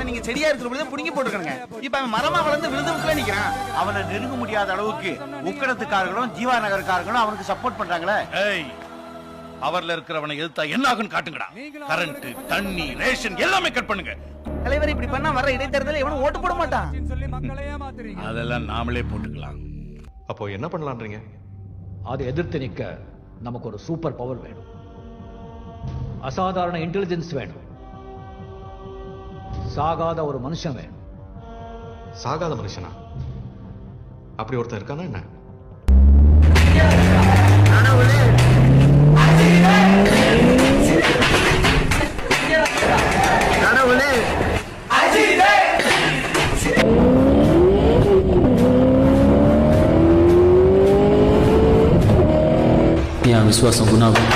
அவனை நீங்க செடியா இருக்கிற பொழுது புடுங்கி போட்டுருக்கணுங்க. இப்ப அவன் மரமா வளர்ந்து விழுதுல நிக்கிறான். அவனை நெருங்க முடியாத அளவுக்கு உக்கடத்துக்காரர்களும் ஜீவா நகர்காரர்களும் அவனுக்கு சப்போர்ட் பண்றாங்களே. அவர்ல இருக்கிறவனை எதிர்த்தா என்ன ஆகுன்னு காட்டுங்கடா. கரண்ட், தண்ணி, ரேஷன் எல்லாமே கட் பண்ணுங்க. தலைவர் இப்படி பண்ணா வர இடைத்தேர்தல எவனும் ஓட்டு போட மாட்டான். அதெல்லாம் நாமளே போட்டுக்கலாம். அப்போ என்ன பண்ணலான்றீங்க? அதை எதிர்த்து நிற்க நமக்கு ஒரு சூப்பர் பவர் வேணும், அசாதாரண இன்டெலிஜென்ஸ் வேணும், சாகாத ஒரு மனுஷன் வேணும். சாகாத மனுஷனா? அப்படி ஒருத்தர் இருக்கானா என்ன? என் விசுவாசம் குணாகும்.